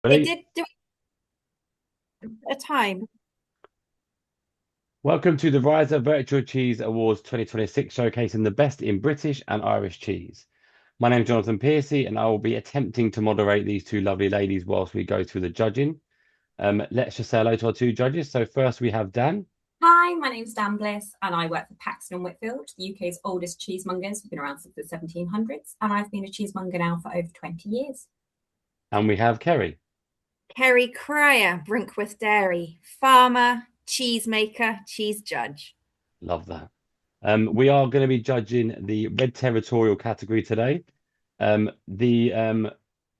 It Ready? did do a time. Welcome to the Reiser Virtual Cheese Awards 2026, showcasing the best in British and Irish cheese. My name is Jonathan Piercy, and I will be attempting to moderate these two lovely ladies whilst we go through the judging. Let's just say hello to our two judges. So first we have Dan, Hi, my name's Dan Bliss, and I work for Paxton and Whitfield, the UK's oldest cheesemongers. We've been around since the 1700s, and I've been a cheesemonger now for over 20 years. and we have Kerry. Kerry Cryer, Brinkworth Dairy, farmer, cheesemaker, cheese judge. Love that. We are going to be judging the Red Territorial category today. The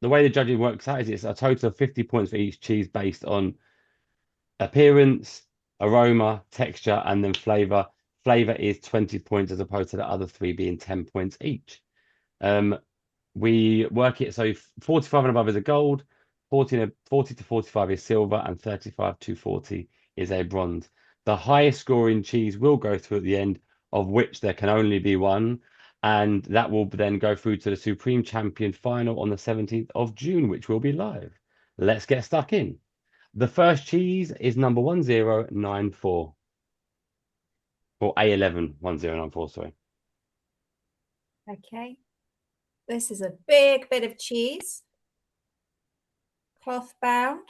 way the judging works out is it's a total of 50 points for each cheese based on appearance, aroma, texture, and then flavor. Flavor is 20 points as opposed to the other three being 10 points each. Um, we work it so 45 and above is a gold, 40 to 45 is silver, and 35 to 40 is a bronze. The highest scoring cheese will go through at the end, of which there can only be one, and that will then go through to the Supreme Champion final on the 17th of June, which will be live. Let's get stuck in. The first cheese is number 1094 or A11 1094, sorry. Okay. This is a big bit of cheese. Cloth bound.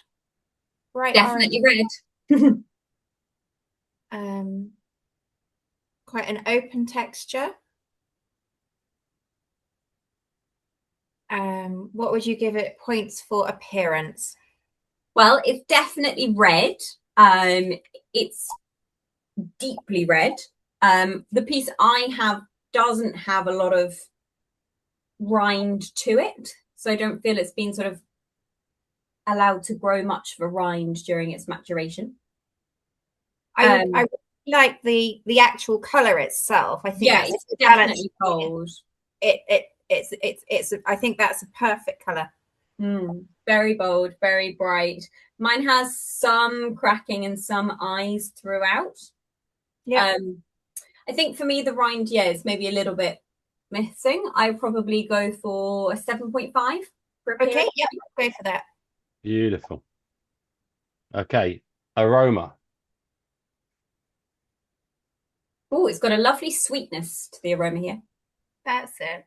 Bright orange. Definitely red. Um, quite an open texture. What would you give it points for appearance? Well, it's definitely red. It's deeply red. The piece I have doesn't have a lot of rind to it, so I don't feel it's been sort of allowed to grow much of a rind during its maturation. I really like the actual color itself. I think Yeah, that's it's a balance. definitely bold. It's I think that's a perfect color. Very bold, very bright. Mine has some cracking and some eyes throughout. Yeah. I think for me, the rind, yeah, is maybe a little bit missing. I probably go for a 7.5 for a Okay, period. yeah, go for that. Beautiful. Okay, aroma. Oh, it's got a lovely sweetness to the aroma here. That's it.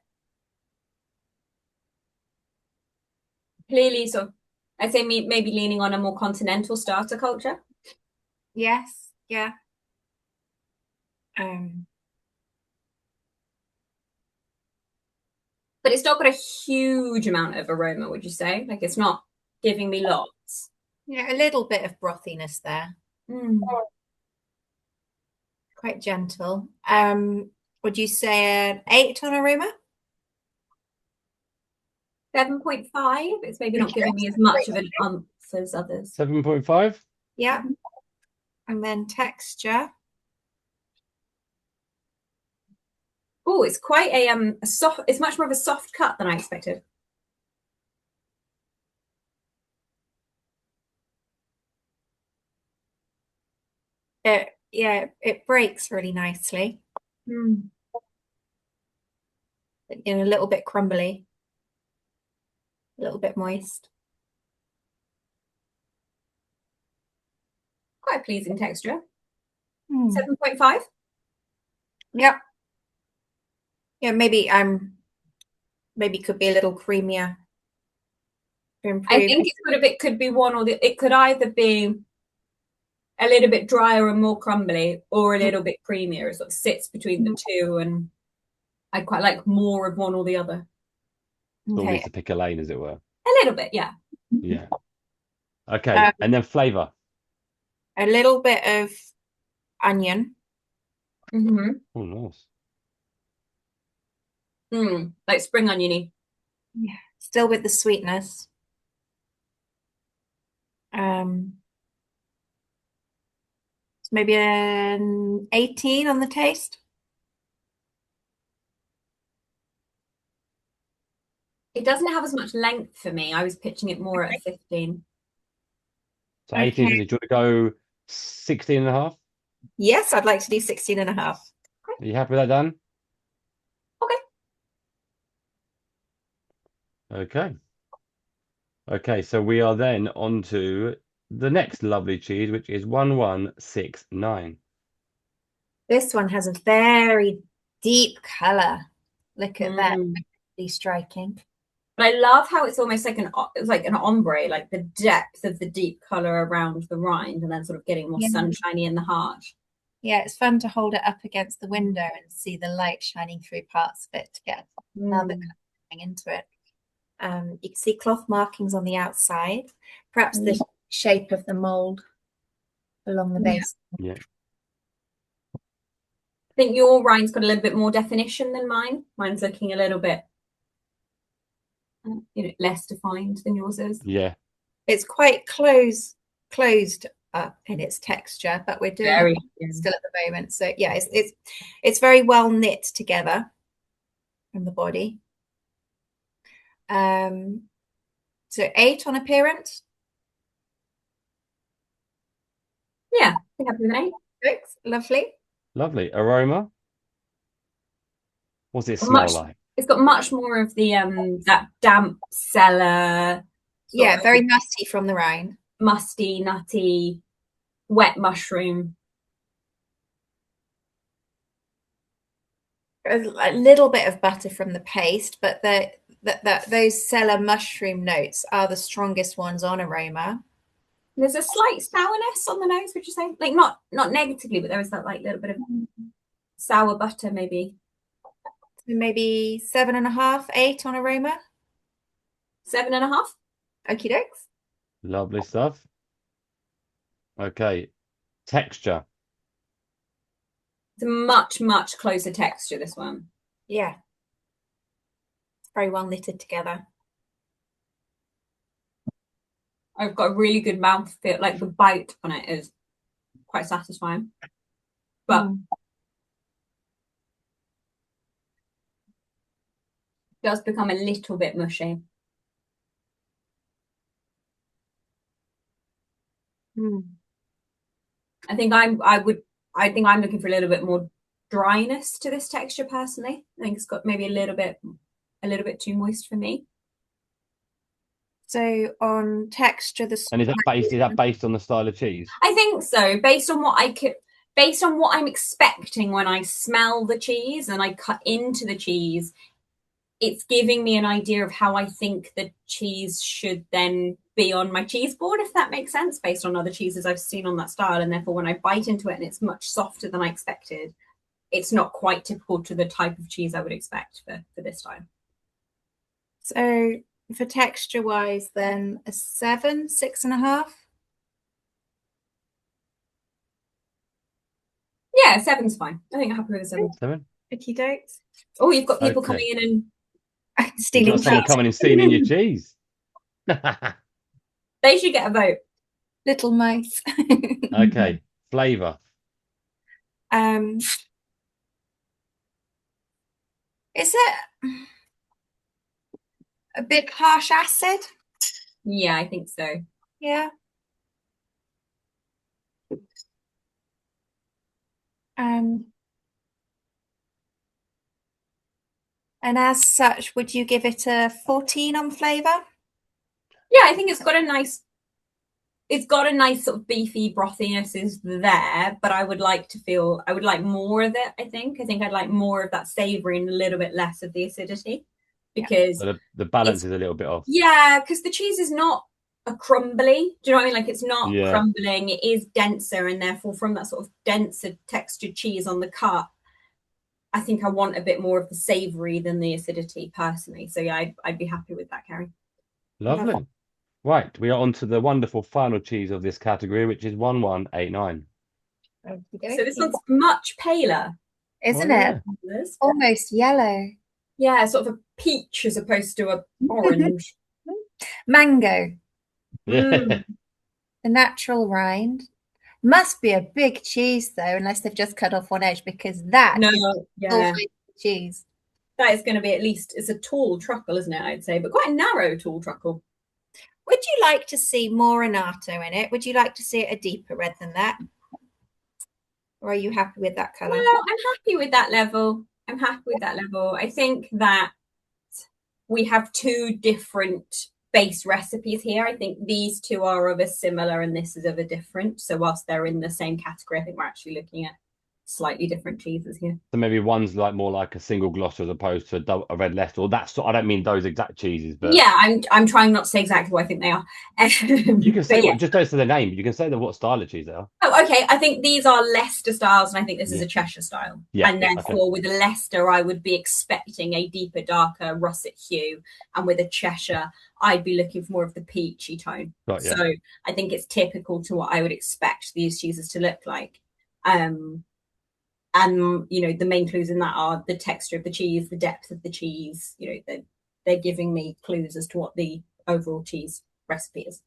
Clearly, sort of, I'd say maybe leaning on a more continental starter culture. Yes, yeah. Um, But it's not got a huge amount of aroma, would you say? Like it's not giving me lots. yeah, a little bit of brothiness there. Mm. Quite gentle. Would you say an 8 on aroma? 7.5. It's maybe not Okay. giving me as much of an umph as others. 7.5. Yeah. And then texture. Oh, it's quite a soft. It's much more of a soft cut than I expected. It breaks really nicely. Mm. In a little bit crumbly, a little bit moist. Quite a pleasing texture. Mm. 7.5. Yep. Yeah, maybe could be a little creamier to I improve. think it could be one or the. It could either be a little bit drier and more crumbly, or a little bit creamier. It sort of sits between the two, and I quite like more of one or the other. Still Okay. needs to pick a lane, as it were. A little bit, yeah. Yeah. Okay, Um, and then flavor. a little bit of onion. Mm-hmm. Oh, nice. Like spring oniony. Yeah. Still with the sweetness. Um, maybe an 18 on the taste. It doesn't have as much length for me. I was pitching it more at a 15. So 18, Okay. do you want to go 16 and a half? Yes, I'd like to do 16 and a half. Are you happy with that, Dan? Okay. Okay. Okay, so we are then on to the next lovely cheese, which is 1169. This one has a very deep color. Look at that. Mm. Really striking. But I love how it's almost like an ombre, like the depth of the deep color around the rind, and then sort of getting more sunshiny in the heart. Yeah, it's fun to hold it up against the window and see the light shining through parts of it to get another color coming into it. You can see cloth markings on the outside, perhaps the shape of the mold along the base. Yeah. I think your rind's got a little bit more definition than mine. Mine's looking a little bit, less defined than yours is. Yeah. It's quite closed up in its texture, but we're doing it still at the moment. So yeah, it's very well knit together from the body. So 8 on appearance. Yeah, I think I'm with 8. Lovely. Lovely. Aroma. What's it smell like? It's got much more of the that damp cellar. Yeah, very musty from the rind. Musty, nutty, wet mushroom. A little bit of butter from the paste, but those cellar mushroom notes are the strongest ones on Aroma. There's a slight sourness on the nose, would you say? Like not negatively, but there is that like little bit of sour butter, maybe. Maybe 7.5, 8 on Aroma. 7.5. Okie dokes. Lovely stuff. Okay. Texture. It's a much, much closer texture, this one. Yeah. It's very well knitted together. I've got a really good mouthfeel. Like the bite on it is quite satisfying. But it does become a little bit mushy. I think I'm looking for a little bit more dryness to this texture personally. I think it's got maybe a little bit too moist for me. So on texture, and is that based on the style of cheese? I think so, based on what I'm expecting when I smell the cheese and I cut into the cheese. It's giving me an idea of how I think the cheese should then be on my cheese board, if that makes sense, based on other cheeses I've seen on that style. And therefore, when I bite into it and it's much softer than I expected, it's not quite typical to the type of cheese I would expect for this style. So for texture wise, then a 7, 6.5. Yeah, 7's fine. I think I'm happy with a 7. 7. Okie dokes. Oh, you've got people coming in and stealing cheese. Someone coming and stealing your cheese. They should get a vote. Little mice. Okay, flavour. Is it a bit harsh acid? Yeah, I think so. Yeah. And as such, would you give it a 14 on flavour? Yeah, I think it's got a nice sort of beefy brothiness is there, but I would like more of it. I think I'd like more of that savoury and a little bit less of the acidity, because the balance is a little bit off. Yeah, because the cheese is not a crumbly. Do you know what I mean? Like it's not crumbling. It is denser, and therefore from that sort of denser textured cheese on the cut, I think I want a bit more of the savoury than the acidity personally. So yeah, I'd be happy with that, Carrie. Lovely. Right, we are on to the wonderful final cheese of this category, which is 1189. So this one's much paler, isn't it? Almost yellow. Yeah, sort of a peach as opposed to a orange. Mango. Yeah. The natural rind. Must be a big cheese though, unless they've just cut off one edge, because that is cheese. That is going to be it's a tall truckle, isn't it? I'd say, but quite a narrow tall truckle. Would you like to see more annatto in it? Would you like to see it a deeper red than that? Or are you happy with that colour? No, I'm happy with that level. I think that we have two different base recipes here. I think these two are of a similar and this is of a different. So whilst they're in the same category, I think we're actually looking at slightly different cheeses here. So maybe one's like more like a single gloss as opposed to a red Leicester. Or that's, I don't mean those exact cheeses, but yeah, I'm trying not to say exactly what I think they are. you can say yeah. what, just don't say the name. You can say what style of cheese they are. Oh, okay. I think these are Leicester styles, and I think this is Yeah. a Cheshire style. Yeah, And therefore, with a Leicester, I would be expecting a deeper, darker russet hue, and with a Cheshire, I'd be looking for more of the peachy tone. Right, yeah. So I think it's typical to what I would expect these cheeses to look like. And you know, the main clues in that are the texture of the cheese, the depth of the cheese. You know, they're giving me clues as to what the overall cheese recipe is.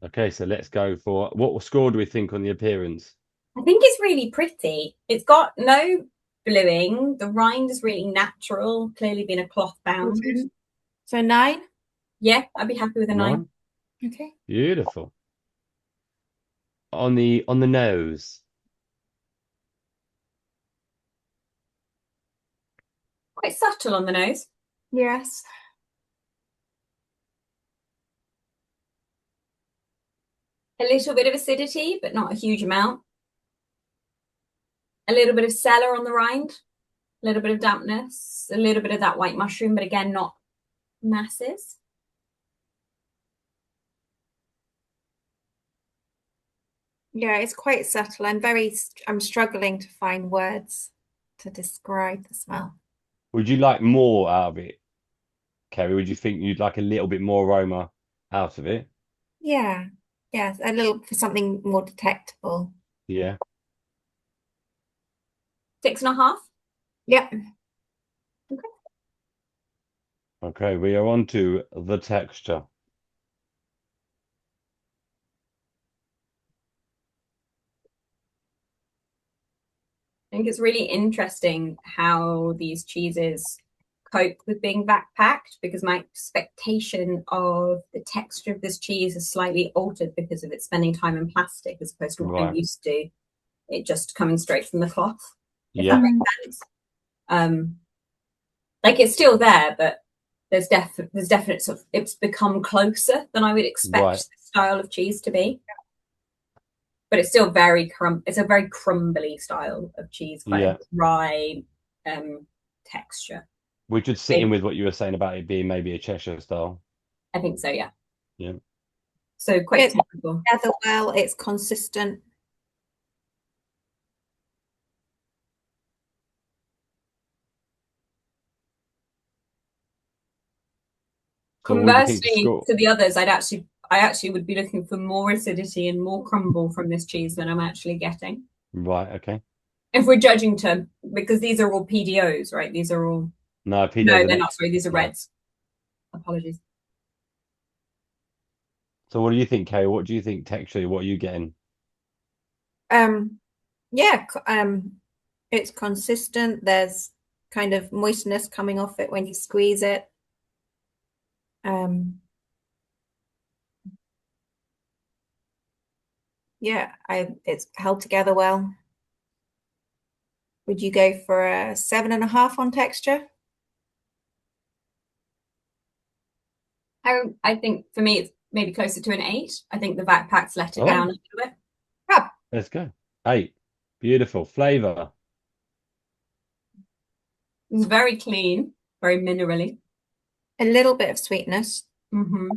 Okay, so let's go for what score do we think on the appearance? I think it's really pretty. It's got no bluing. The rind is really natural, clearly been a cloth bound. So 9? Yeah, I'd be happy with a 9. Okay. Beautiful. On the nose. Quite subtle on the nose. Yes. A little bit of acidity, but not a huge amount. A little bit of cellar on the rind. A little bit of dampness. A little bit of that white mushroom, but again, not masses. Yeah, it's quite subtle. I'm struggling to find words to describe the smell. Would you like more out of it, Kerry? Would you think you'd like a little bit more aroma out of it? Yeah. Yes, a little for something more detectable. Yeah. 6.5. Yep. Okay, we are on to the texture. I think it's really interesting how these cheeses cope with being backpacked, because my expectation of the texture of this cheese is slightly altered because of it spending time in plastic as opposed to what I'm used to it just coming straight from the cloth. If that makes sense. Like it's still there, but there's definite sort of, it's become closer than I would expect this style of cheese to be. But it's still it's a very crumbly style of cheese, quite a dry texture. We should sit in with what you were saying about it being maybe a Cheshire style. I think so, yeah. Yeah. So quite typical. Together well, it's consistent. Conversely to the others, I actually would be looking for more acidity and more crumble from this cheese than I'm actually getting. Right, okay. If we're judging because these are all PDOs, right? These are all no, PDOs. No, they're not. Sorry, these are reds. Apologies. So what do you think, Kay? What do you think texture? What are you getting? Yeah, it's consistent. There's kind of moistness coming off it when you squeeze it. Yeah, it's held together well. Would you go for a 7.5 on texture? I think for me it's maybe closer to an 8. I think the backpacks let it down a little bit. Let's go. 8. Beautiful. Flavour. It's very clean, very minerally. A little bit of sweetness. Mm-hmm.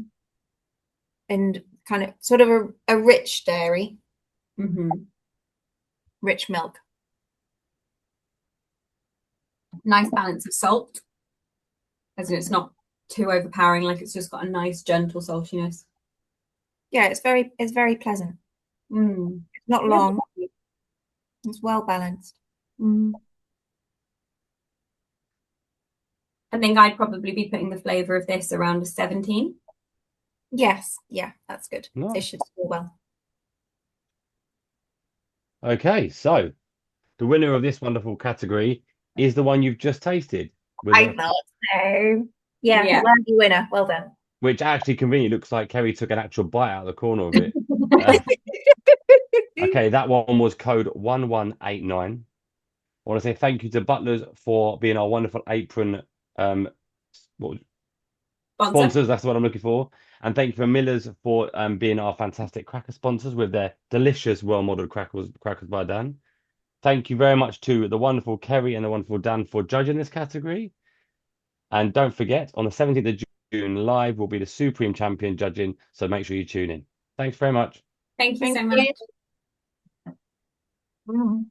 And kind of sort of a rich dairy. Mm-hmm. Rich milk. Nice balance of salt. As in it's not too overpowering, like it's just got a nice gentle saltiness. Yeah, it's very pleasant. It's not long. It's well balanced. I think I'd probably be putting the flavour of this around a 17. Yes, yeah, that's good. Nice. It should score well. Okay, so the winner of this wonderful category is the one you've just tasted. I thought so. Yeah. Worthy winner. Well done. Which actually conveniently looks like Kerry took an actual bite out of the corner of it. Okay, that one was code 1189. I want to say thank you to Butlers for being our wonderful apron Sponsors, that's what I'm looking for. And thank you for Miller's for being our fantastic cracker sponsors with their delicious, well-modeled crackers by Dan. Thank you very much to the wonderful Kerry and the wonderful Dan for judging this category. And don't forget, on the 17th of June, live will be the Supreme Champion judging. So make sure you tune in. Thanks very much. Thank you Thank so you. much.